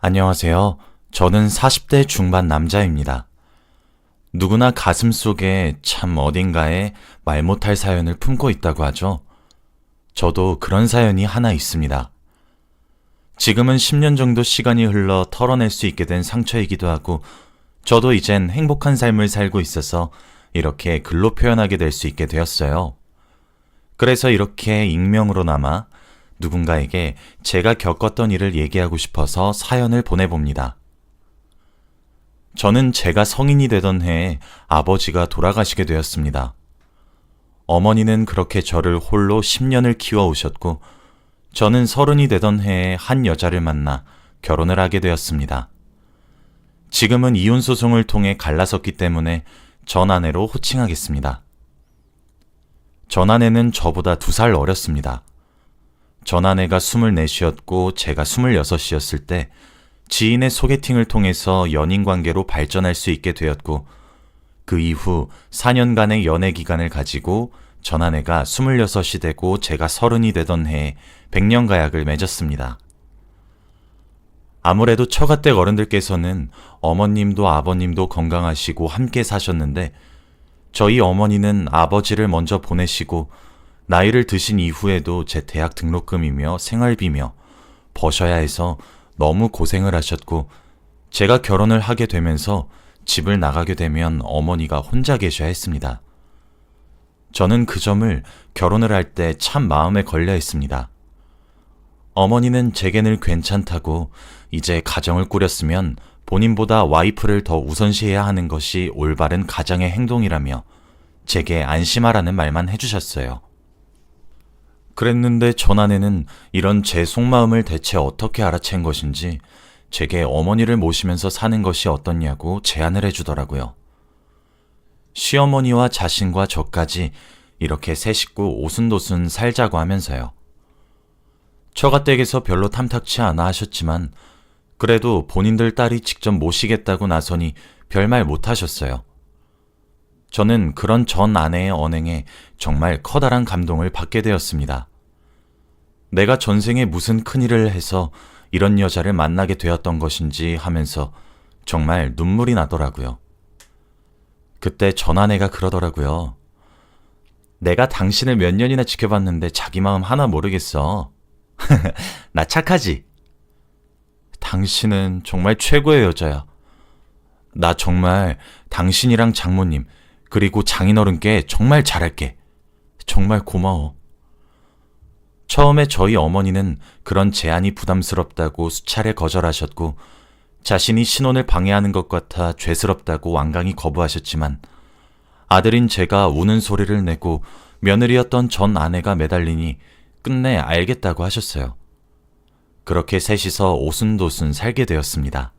안녕하세요. 저는 40대 중반 남자입니다. 누구나 가슴 속에 참 어딘가에 말 못할 사연을 품고 있다고 하죠. 저도 그런 사연이 하나 있습니다. 지금은 10년 정도 시간이 흘러 털어낼 수 있게 된 상처이기도 하고, 저도 이젠 행복한 삶을 살고 있어서 이렇게 글로 표현하게 될 수 있게 되었어요. 그래서 이렇게 익명으로나마 누군가에게 제가 겪었던 일을 얘기하고 싶어서 사연을 보내봅니다. 저는 제가 성인이 되던 해에 아버지가 돌아가시게 되었습니다. 어머니는 그렇게 저를 홀로 10년을 키워오셨고, 저는 30이 되던 해에 한 여자를 만나 결혼을 하게 되었습니다. 지금은 이혼소송을 통해 갈라섰기 때문에 전 아내로 호칭하겠습니다. 전 아내는 저보다 2살 어렸습니다. 전 아내가 24이었고 제가 26이었을 때 지인의 소개팅을 통해서 연인 관계로 발전할 수 있게 되었고, 그 이후 4년간의 연애 기간을 가지고 전 아내가 26이 되고 제가 30이 되던 해에 백년가약을 맺었습니다. 아무래도 처가댁 어른들께서는 어머님도 아버님도 건강하시고 함께 사셨는데, 저희 어머니는 아버지를 먼저 보내시고 나이를 드신 이후에도 제 대학 등록금이며 생활비며 버셔야 해서 너무 고생을 하셨고, 제가 결혼을 하게 되면서 집을 나가게 되면 어머니가 혼자 계셔야 했습니다. 저는 그 점을 결혼을 할 때 참 마음에 걸려 했습니다. 어머니는 제게는 괜찮다고, 이제 가정을 꾸렸으면 본인보다 와이프를 더 우선시해야 하는 것이 올바른 가장의 행동이라며 제게 안심하라는 말만 해주셨어요. 그랬는데 전 아내는 이런 제 속마음을 대체 어떻게 알아챈 것인지 제게 어머니를 모시면서 사는 것이 어떻냐고 제안을 해주더라고요. 시어머니와 자신과 저까지 이렇게 세 식구 오순도순 살자고 하면서요. 처가댁에서 별로 탐탁치 않아 하셨지만 그래도 본인들 딸이 직접 모시겠다고 나서니 별말 못하셨어요. 저는 그런 전 아내의 언행에 정말 커다란 감동을 받게 되었습니다. 내가 전생에 무슨 큰일을 해서 이런 여자를 만나게 되었던 것인지 하면서 정말 눈물이 나더라고요. 그때 전 아내가 그러더라고요. 내가 당신을 몇 년이나 지켜봤는데 자기 마음 하나 모르겠어. 나 착하지? 당신은 정말 최고의 여자야. 나 정말 당신이랑 장모님 그리고 장인어른께 정말 잘할게. 정말 고마워. 처음에 저희 어머니는 그런 제안이 부담스럽다고 수차례 거절하셨고, 자신이 신혼을 방해하는 것 같아 죄스럽다고 완강히 거부하셨지만, 아들인 제가 우는 소리를 내고 며느리였던 전 아내가 매달리니 끝내 알겠다고 하셨어요. 그렇게 셋이서 오순도순 살게 되었습니다.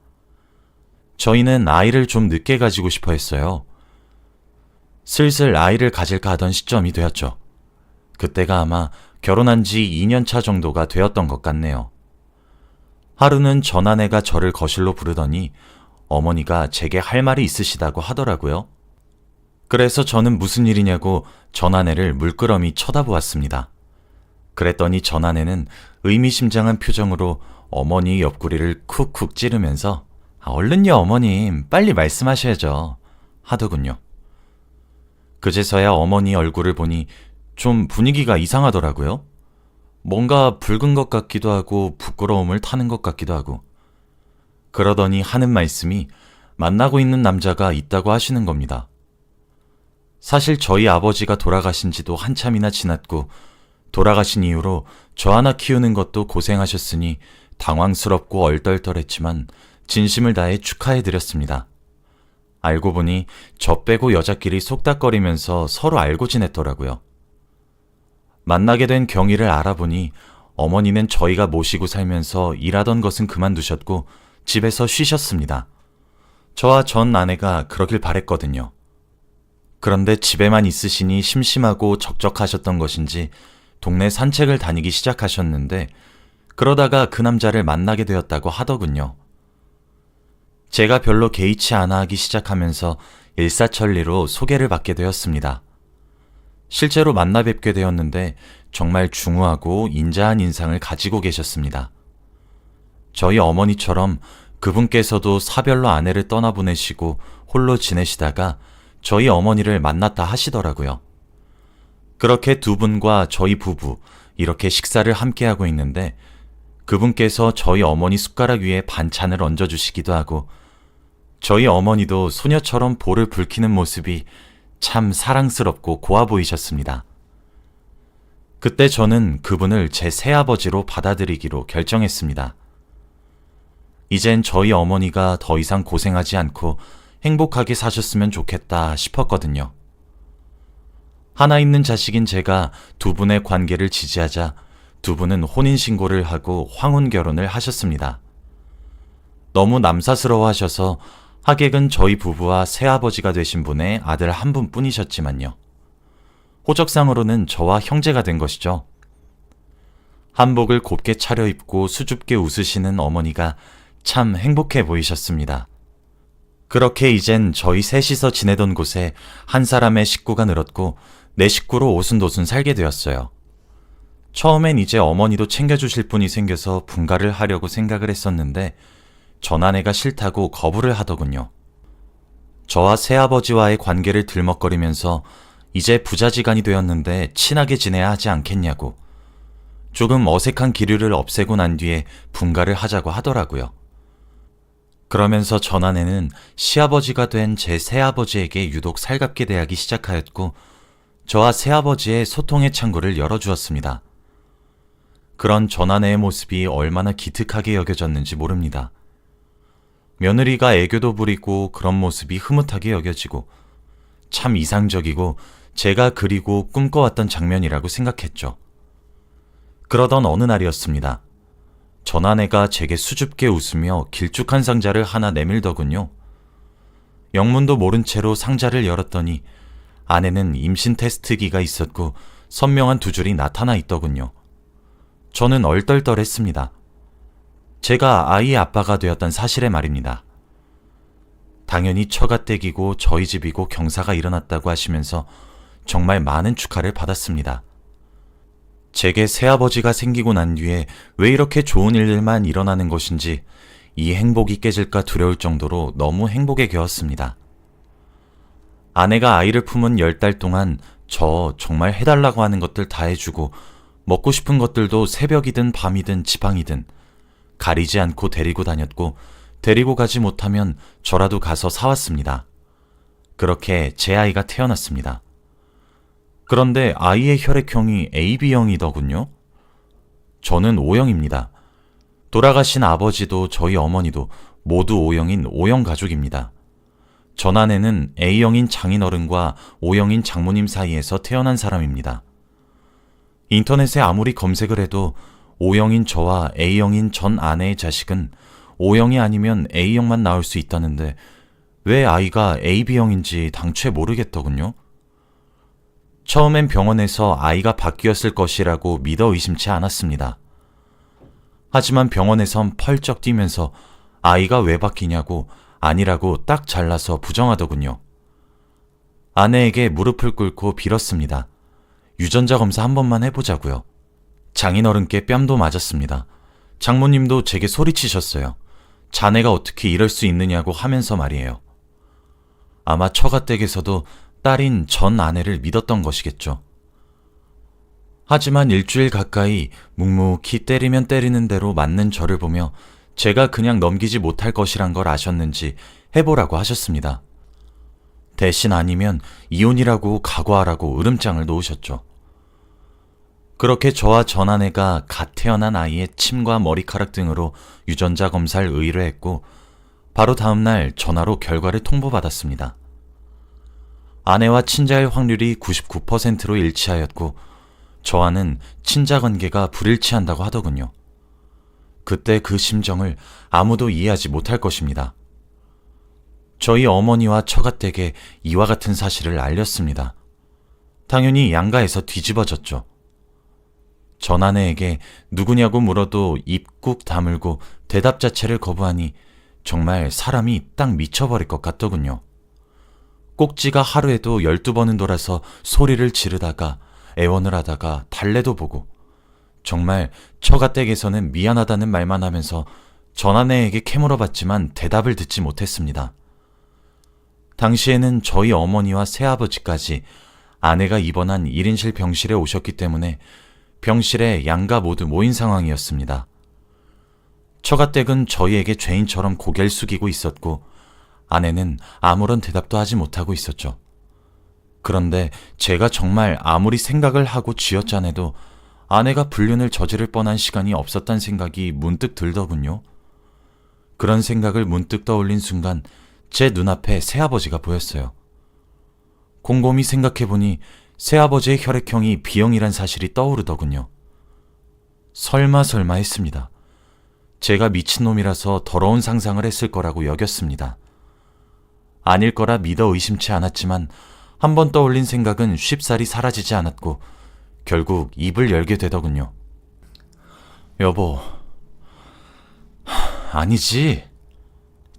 저희는 아이를 좀 늦게 가지고 싶어 했어요. 슬슬 아이를 가질까 하던 시점이 되었죠. 그때가 아마 결혼한 지 2년 차 정도가 되었던 것 같네요. 하루는 전 아내가 저를 거실로 부르더니 어머니가 제게 할 말이 있으시다고 하더라고요. 그래서 저는 무슨 일이냐고 전 아내를 물끄러미 쳐다보았습니다. 그랬더니 전 아내는 의미심장한 표정으로 어머니 옆구리를 쿡쿡 찌르면서 얼른요 어머님 빨리 말씀하셔야죠 하더군요. 그제서야 어머니 얼굴을 보니 좀 분위기가 이상하더라고요. 뭔가 붉은 것 같기도 하고 부끄러움을 타는 것 같기도 하고. 그러더니 하는 말씀이 만나고 있는 남자가 있다고 하시는 겁니다. 사실 저희 아버지가 돌아가신 지도 한참이나 지났고, 돌아가신 이후로 저 하나 키우는 것도 고생하셨으니 당황스럽고 얼떨떨했지만 진심을 다해 축하해드렸습니다. 알고 보니 저 빼고 여자끼리 속닥거리면서 서로 알고 지냈더라고요. 만나게 된 경위를 알아보니 어머니는 저희가 모시고 살면서 일하던 것은 그만두셨고 집에서 쉬셨습니다. 저와 전 아내가 그러길 바랬거든요. 그런데 집에만 있으시니 심심하고 적적하셨던 것인지 동네 산책을 다니기 시작하셨는데, 그러다가 그 남자를 만나게 되었다고 하더군요. 제가 별로 개의치 않아 하기 시작하면서 일사천리로 소개를 받게 되었습니다. 실제로 만나 뵙게 되었는데 정말 중후하고 인자한 인상을 가지고 계셨습니다. 저희 어머니처럼 그분께서도 사별로 아내를 떠나보내시고 홀로 지내시다가 저희 어머니를 만났다 하시더라고요. 그렇게 두 분과 저희 부부 이렇게 식사를 함께하고 있는데 그분께서 저희 어머니 숟가락 위에 반찬을 얹어주시기도 하고 저희 어머니도 소녀처럼 볼을 붉히는 모습이 참 사랑스럽고 고와 보이셨습니다. 그때 저는 그분을 제 새아버지로 받아들이기로 결정했습니다. 이젠 저희 어머니가 더 이상 고생하지 않고 행복하게 사셨으면 좋겠다 싶었거든요. 하나 있는 자식인 제가 두 분의 관계를 지지하자 두 분은 혼인신고를 하고 황혼 결혼을 하셨습니다. 너무 남사스러워 하셔서 하객은 저희 부부와 새아버지가 되신 분의 아들 한 분뿐이셨지만요. 호적상으로는 저와 형제가 된 것이죠. 한복을 곱게 차려입고 수줍게 웃으시는 어머니가 참 행복해 보이셨습니다. 그렇게 이젠 저희 셋이서 지내던 곳에 한 사람의 식구가 늘었고 내 식구로 오순도순 살게 되었어요. 처음엔 이제 어머니도 챙겨주실 분이 생겨서 분가를 하려고 생각을 했었는데 전아내가 싫다고 거부를 하더군요. 저와 새아버지와의 관계를 들먹거리면서 이제 부자지간이 되었는데 친하게 지내야 하지 않겠냐고 조금 어색한 기류를 없애고 난 뒤에 분가를 하자고 하더라고요. 그러면서 전아내는 시아버지가 된 제 새아버지에게 유독 살갑게 대하기 시작하였고 저와 새아버지의 소통의 창구를 열어주었습니다. 그런 전아내의 모습이 얼마나 기특하게 여겨졌는지 모릅니다. 며느리가 애교도 부리고 그런 모습이 흐뭇하게 여겨지고 참 이상적이고 제가 그리고 꿈꿔왔던 장면이라고 생각했죠. 그러던 어느 날이었습니다. 전아내가 제게 수줍게 웃으며 길쭉한 상자를 하나 내밀더군요. 영문도 모른 채로 상자를 열었더니 안에는 임신 테스트기가 있었고 선명한 두 줄이 나타나 있더군요. 저는 얼떨떨했습니다. 제가 아이의 아빠가 되었던 사실에 말입니다. 당연히 처가댁이고 저희 집이고 경사가 일어났다고 하시면서 정말 많은 축하를 받았습니다. 제게 새아버지가 생기고 난 뒤에 왜 이렇게 좋은 일들만 일어나는 것인지 이 행복이 깨질까 두려울 정도로 너무 행복에 겨웠습니다. 아내가 아이를 품은 10달 동안 저 정말 해달라고 하는 것들 다 해주고 먹고 싶은 것들도 새벽이든 밤이든 지방이든 가리지 않고 데리고 다녔고 데리고 가지 못하면 저라도 가서 사왔습니다. 그렇게 제 아이가 태어났습니다. 그런데 아이의 혈액형이 AB형이더군요. 저는 O형입니다. 돌아가신 아버지도 저희 어머니도 모두 O형인 O형 가족입니다. 전아내는 A형인 장인어른과 O형인 장모님 사이에서 태어난 사람입니다. 인터넷에 아무리 검색을 해도 O형인 저와 A형인 전 아내의 자식은 O형이 아니면 A형만 나올 수 있다는데 왜 아이가 AB형인지 당최 모르겠더군요. 처음엔 병원에서 아이가 바뀌었을 것이라고 믿어 의심치 않았습니다. 하지만 병원에선 펄쩍 뛰면서 아이가 왜 바뀌냐고 아니라고 딱 잘라서 부정하더군요. 아내에게 무릎을 꿇고 빌었습니다. 유전자 검사 한 번만 해보자고요. 장인어른께 뺨도 맞았습니다. 장모님도 제게 소리치셨어요. 자네가 어떻게 이럴 수 있느냐고 하면서 말이에요. 아마 처가댁에서도 딸인 전 아내를 믿었던 것이겠죠. 하지만 일주일 가까이 묵묵히 때리면 때리는 대로 맞는 저를 보며 제가 그냥 넘기지 못할 것이란 걸 아셨는지 해보라고 하셨습니다. 대신 아니면 이혼이라고 각오하라고 으름장을 놓으셨죠. 그렇게 저와 전 아내가 갓 태어난 아이의 침과 머리카락 등으로 유전자 검사를 의뢰했고 바로 다음날 전화로 결과를 통보받았습니다. 아내와 친자일 확률이 99%로 일치하였고 저와는 친자 관계가 불일치한다고 하더군요. 그때 그 심정을 아무도 이해하지 못할 것입니다. 저희 어머니와 처가댁에 이와 같은 사실을 알렸습니다. 당연히 양가에서 뒤집어졌죠. 전 아내에게 누구냐고 물어도 입 꾹 다물고 대답 자체를 거부하니 정말 사람이 딱 미쳐버릴 것 같더군요. 꼭지가 하루에도 12번은 돌아서 소리를 지르다가 애원을 하다가 달래도 보고 정말 처가댁에서는 미안하다는 말만 하면서 전아내에게 캐물어봤지만 대답을 듣지 못했습니다. 당시에는 저희 어머니와 새아버지까지 아내가 입원한 1인실 병실에 오셨기 때문에 병실에 양가 모두 모인 상황이었습니다. 처가댁은 저희에게 죄인처럼 고개를 숙이고 있었고 아내는 아무런 대답도 하지 못하고 있었죠. 그런데 제가 정말 아무리 생각을 하고 쥐어짜내도 아내가 불륜을 저지를 뻔한 시간이 없었단 생각이 문득 들더군요. 그런 생각을 문득 떠올린 순간 제 눈앞에 새아버지가 보였어요. 곰곰이 생각해보니 새아버지의 혈액형이 B형이란 사실이 떠오르더군요. 설마 했습니다. 제가 미친놈이라서 더러운 상상을 했을 거라고 여겼습니다. 아닐 거라 믿어 의심치 않았지만 한번 떠올린 생각은 쉽사리 사라지지 않았고 결국 입을 열게 되더군요. 여보, 아니지.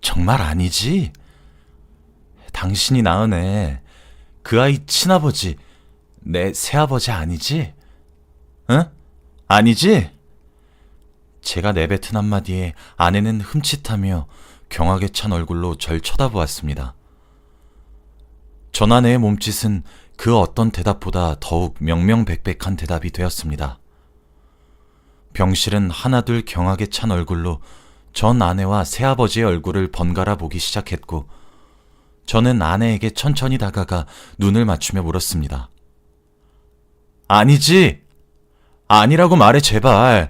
정말 아니지. 당신이 낳은 애, 그 아이 친아버지, 내 새아버지 아니지? 응? 아니지? 제가 내뱉은 한마디에 아내는 흠칫하며 경악에 찬 얼굴로 절 쳐다보았습니다. 전 아내의 몸짓은 그 어떤 대답보다 더욱 명명백백한 대답이 되었습니다. 병실은 하나둘 경악에 찬 얼굴로 전 아내와 새아버지의 얼굴을 번갈아 보기 시작했고 저는 아내에게 천천히 다가가 눈을 맞추며 물었습니다. 아니지? 아니라고 말해 제발.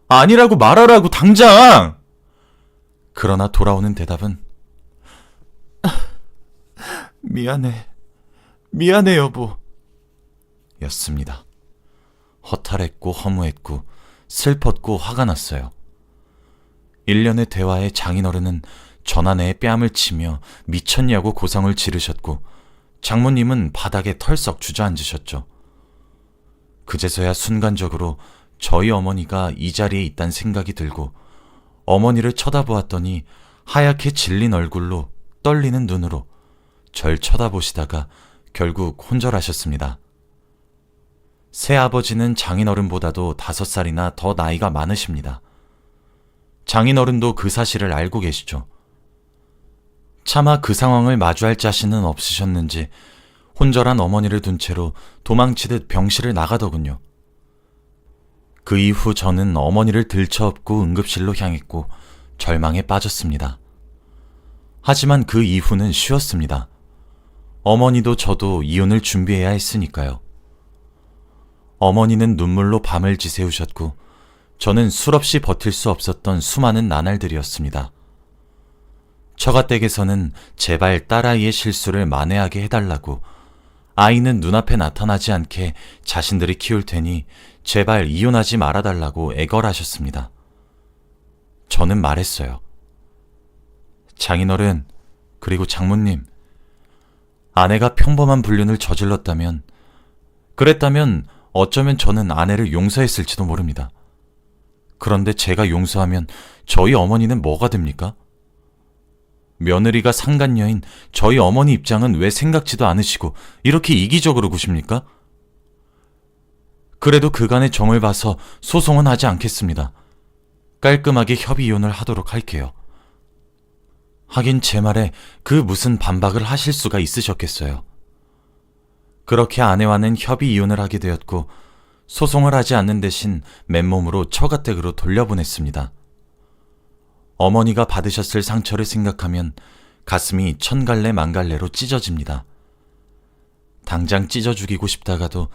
아니라고 말하라고 당장! 그러나 돌아오는 대답은 미안해 여보 였습니다. 허탈했고 허무했고 슬펐고 화가 났어요. 1년의 대화에 장인어른은 전 아내의 뺨을 치며 미쳤냐고 고성을 지르셨고 장모님은 바닥에 털썩 주저앉으셨죠. 그제서야 순간적으로 저희 어머니가 이 자리에 있다는 생각이 들고 어머니를 쳐다보았더니 하얗게 질린 얼굴로 떨리는 눈으로 절 쳐다보시다가 결국 혼절하셨습니다. 새아버지는 장인어른보다도 5살이나 더 나이가 많으십니다. 장인어른도 그 사실을 알고 계시죠. 차마 그 상황을 마주할 자신은 없으셨는지 혼절한 어머니를 둔 채로 도망치듯 병실을 나가더군요. 그 이후 저는 어머니를 들쳐업고 응급실로 향했고 절망에 빠졌습니다. 하지만 그 이후는 쉬웠습니다. 어머니도 저도 이혼을 준비해야 했으니까요. 어머니는 눈물로 밤을 지새우셨고 저는 술없이 버틸 수 없었던 수많은 나날들이었습니다. 처가댁에서는 제발 딸아이의 실수를 만회하게 해달라고 아이는 눈앞에 나타나지 않게 자신들이 키울 테니 제발 이혼하지 말아달라고 애걸하셨습니다. 저는 말했어요. 장인어른, 그리고 장모님, 아내가 평범한 불륜을 저질렀다면, 그랬다면 어쩌면 저는 아내를 용서했을지도 모릅니다. 그런데 제가 용서하면 저희 어머니는 뭐가 됩니까? 며느리가 상간녀인 저희 어머니 입장은 왜 생각지도 않으시고 이렇게 이기적으로 구십니까? 그래도 그간의 정을 봐서 소송은 하지 않겠습니다. 깔끔하게 협의 이혼을 하도록 할게요. 하긴 제 말에 그 무슨 반박을 하실 수가 있으셨겠어요. 그렇게 아내와는 협의 이혼을 하게 되었고 소송을 하지 않는 대신 맨몸으로 처가댁으로 돌려보냈습니다. 어머니가 받으셨을 상처를 생각하면 가슴이 천갈래 만갈래로 찢어집니다. 당장 찢어 죽이고 싶다가도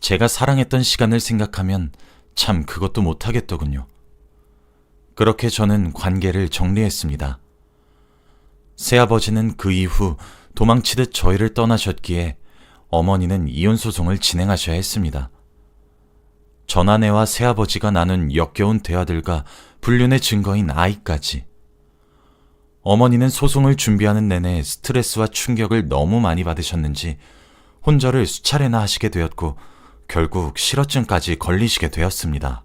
제가 사랑했던 시간을 생각하면 참 그것도 못하겠더군요. 그렇게 저는 관계를 정리했습니다. 새아버지는 그 이후 도망치듯 저희를 떠나셨기에 어머니는 이혼소송을 진행하셔야 했습니다. 전아내와 새아버지가 나눈 역겨운 대화들과 불륜의 증거인 아이까지. 어머니는 소송을 준비하는 내내 스트레스와 충격을 너무 많이 받으셨는지 혼절을 수차례나 하시게 되었고 결국 실어증까지 걸리시게 되었습니다.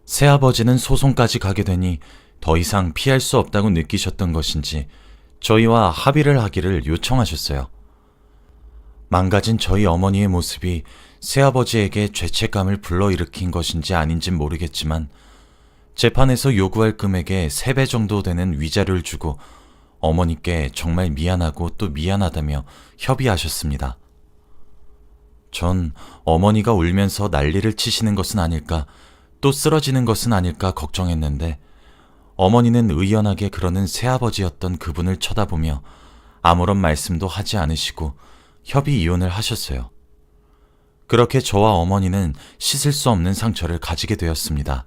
새아버지는 소송까지 가게 되니 더 이상 피할 수 없다고 느끼셨던 것인지 저희와 합의를 하기를 요청하셨어요. 망가진 저희 어머니의 모습이 새아버지에게 죄책감을 불러일으킨 것인지 아닌진 모르겠지만 재판에서 요구할 금액의 3배 정도 되는 위자료를 주고 어머니께 정말 미안하고 또 미안하다며 협의하셨습니다. 전 어머니가 울면서 난리를 치시는 것은 아닐까, 또 쓰러지는 것은 아닐까 걱정했는데 어머니는 의연하게 그러는 새아버지였던 그분을 쳐다보며 아무런 말씀도 하지 않으시고 협의 이혼을 하셨어요. 그렇게 저와 어머니는 씻을 수 없는 상처를 가지게 되었습니다.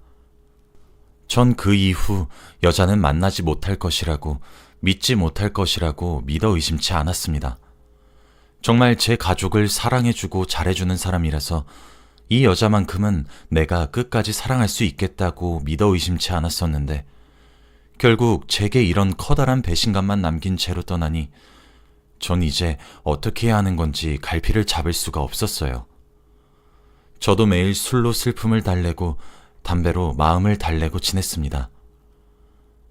전 그 이후 여자는 만나지 못할 것이라고, 믿지 못할 것이라고 믿어 의심치 않았습니다. 정말 제 가족을 사랑해주고 잘해주는 사람이라서 이 여자만큼은 내가 끝까지 사랑할 수 있겠다고 믿어 의심치 않았었는데 결국 제게 이런 커다란 배신감만 남긴 채로 떠나니 전 이제 어떻게 해야 하는 건지 갈피를 잡을 수가 없었어요. 저도 매일 술로 슬픔을 달래고 담배로 마음을 달래고 지냈습니다.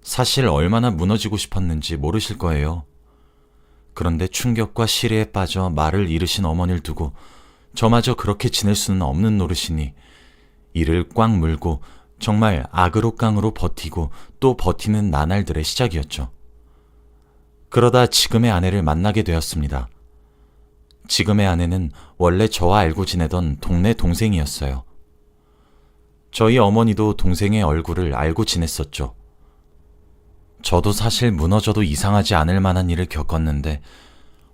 사실 얼마나 무너지고 싶었는지 모르실 거예요. 그런데 충격과 시리에 빠져 말을 잃으신 어머니를 두고 저마저 그렇게 지낼 수는 없는 노릇이니 이를 꽉 물고 정말 악으로 깡으로 버티고 또 버티는 나날들의 시작이었죠. 그러다 지금의 아내를 만나게 되었습니다. 지금의 아내는 원래 저와 알고 지내던 동네 동생이었어요. 저희 어머니도 동생의 얼굴을 알고 지냈었죠. 저도 사실 무너져도 이상하지 않을 만한 일을 겪었는데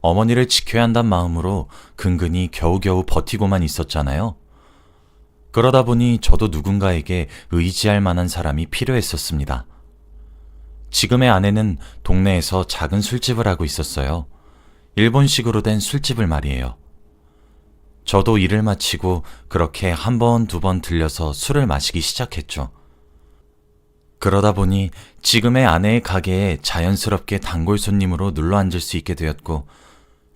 어머니를 지켜야 한단 마음으로 근근히 겨우겨우 버티고만 있었잖아요. 그러다 보니 저도 누군가에게 의지할 만한 사람이 필요했었습니다. 지금의 아내는 동네에서 작은 술집을 하고 있었어요. 일본식으로 된 술집을 말이에요. 저도 일을 마치고 그렇게 한 번, 두 번 들려서 술을 마시기 시작했죠. 그러다 보니 지금의 아내의 가게에 자연스럽게 단골 손님으로 눌러 앉을 수 있게 되었고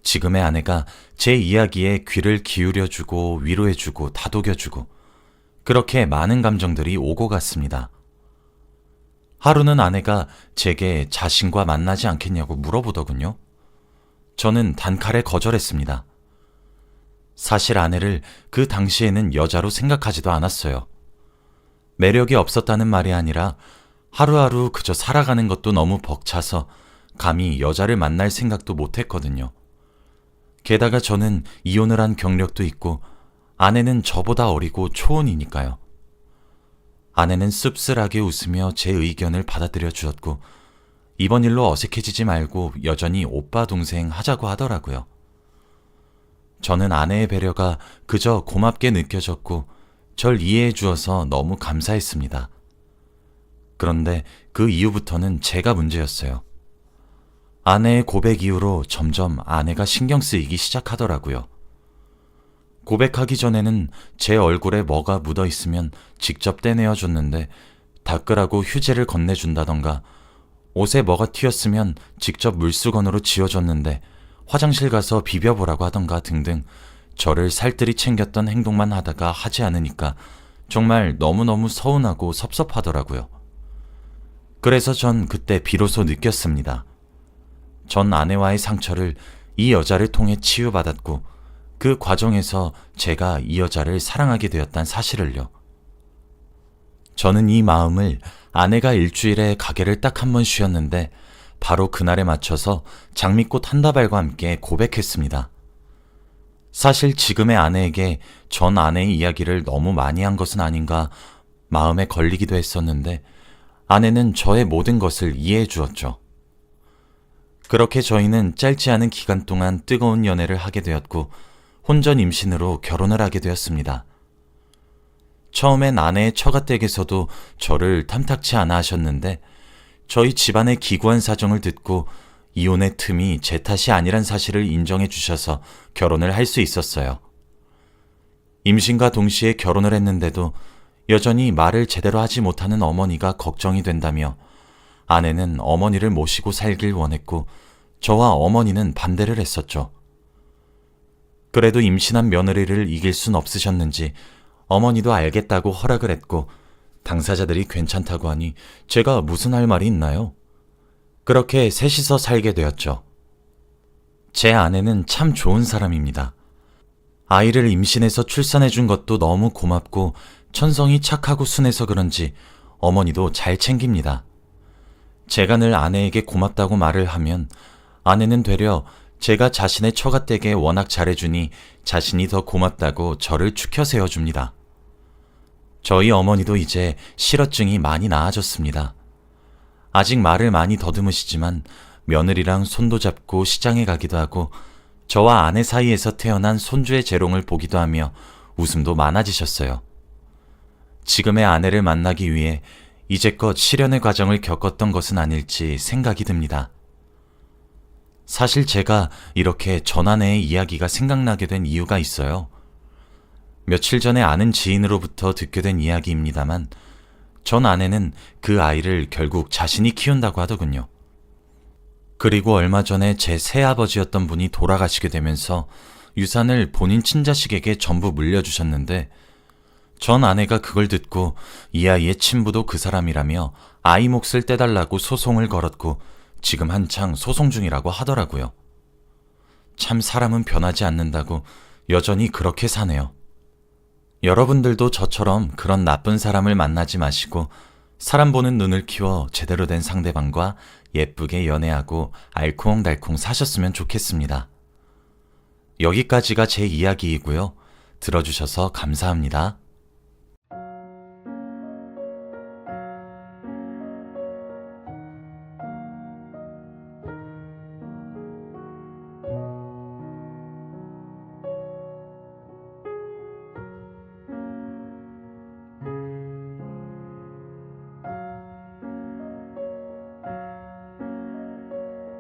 지금의 아내가 제 이야기에 귀를 기울여주고 위로해주고 다독여주고 그렇게 많은 감정들이 오고 갔습니다. 하루는 아내가 제게 자신과 만나지 않겠냐고 물어보더군요. 저는 단칼에 거절했습니다. 사실 아내를 그 당시에는 여자로 생각하지도 않았어요. 매력이 없었다는 말이 아니라 하루하루 그저 살아가는 것도 너무 벅차서 감히 여자를 만날 생각도 못했거든요. 게다가 저는 이혼을 한 경력도 있고 아내는 저보다 어리고 초혼이니까요. 아내는 씁쓸하게 웃으며 제 의견을 받아들여 주었고 이번 일로 어색해지지 말고 여전히 오빠 동생 하자고 하더라고요. 저는 아내의 배려가 그저 고맙게 느껴졌고 절 이해해 주어서 너무 감사했습니다. 그런데 그 이후부터는 제가 문제였어요. 아내의 고백 이후로 점점 아내가 신경 쓰이기 시작하더라고요. 고백하기 전에는 제 얼굴에 뭐가 묻어 있으면 직접 떼내어 줬는데 닦으라고 휴지를 건네준다던가 옷에 뭐가 튀었으면 직접 물수건으로 지워줬는데 화장실 가서 비벼보라고 하던가 등등 저를 살뜰히 챙겼던 행동만 하다가 하지 않으니까 정말 너무너무 서운하고 섭섭하더라고요. 그래서 전 그때 비로소 느꼈습니다. 전 아내와의 상처를 이 여자를 통해 치유받았고 그 과정에서 제가 이 여자를 사랑하게 되었다는 사실을요. 저는 이 마음을 아내가 일주일에 가게를 딱 한 번 쉬었는데 바로 그날에 맞춰서 장미꽃 한 다발과 함께 고백했습니다. 사실 지금의 아내에게 전 아내의 이야기를 너무 많이 한 것은 아닌가 마음에 걸리기도 했었는데 아내는 저의 모든 것을 이해해 주었죠. 그렇게 저희는 짧지 않은 기간 동안 뜨거운 연애를 하게 되었고 혼전 임신으로 결혼을 하게 되었습니다. 처음엔 아내의 처가댁에서도 저를 탐탁치 않아 하셨는데 저희 집안의 기구한 사정을 듣고 이혼의 틈이 제 탓이 아니란 사실을 인정해 주셔서 결혼을 할 수 있었어요. 임신과 동시에 결혼을 했는데도 여전히 말을 제대로 하지 못하는 어머니가 걱정이 된다며 아내는 어머니를 모시고 살길 원했고 저와 어머니는 반대를 했었죠. 그래도 임신한 며느리를 이길 순 없으셨는지 어머니도 알겠다고 허락을 했고 당사자들이 괜찮다고 하니 제가 무슨 할 말이 있나요? 그렇게 셋이서 살게 되었죠. 제 아내는 참 좋은 사람입니다. 아이를 임신해서 출산해 준 것도 너무 고맙고 천성이 착하고 순해서 그런지 어머니도 잘 챙깁니다. 제가 늘 아내에게 고맙다고 말을 하면 아내는 되려 제가 자신의 처가댁에 워낙 잘해주니 자신이 더 고맙다고 저를 추켜 세워줍니다. 저희 어머니도 이제 실어증이 많이 나아졌습니다. 아직 말을 많이 더듬으시지만 며느리랑 손도 잡고 시장에 가기도 하고 저와 아내 사이에서 태어난 손주의 재롱을 보기도 하며 웃음도 많아지셨어요. 지금의 아내를 만나기 위해 이제껏 실연의 과정을 겪었던 것은 아닐지 생각이 듭니다. 사실 제가 이렇게 전 아내의 이야기가 생각나게 된 이유가 있어요. 며칠 전에 아는 지인으로부터 듣게 된 이야기입니다만 전 아내는 그 아이를 결국 자신이 키운다고 하더군요. 그리고 얼마 전에 제 새아버지였던 분이 돌아가시게 되면서 유산을 본인 친자식에게 전부 물려주셨는데 전 아내가 그걸 듣고 이 아이의 친부도 그 사람이라며 아이 몫을 떼달라고 소송을 걸었고 지금 한창 소송 중이라고 하더라고요. 참 사람은 변하지 않는다고 여전히 그렇게 사네요. 여러분들도 저처럼 그런 나쁜 사람을 만나지 마시고 사람 보는 눈을 키워 제대로 된 상대방과 예쁘게 연애하고 알콩달콩 사셨으면 좋겠습니다. 여기까지가 제 이야기이고요. 들어주셔서 감사합니다.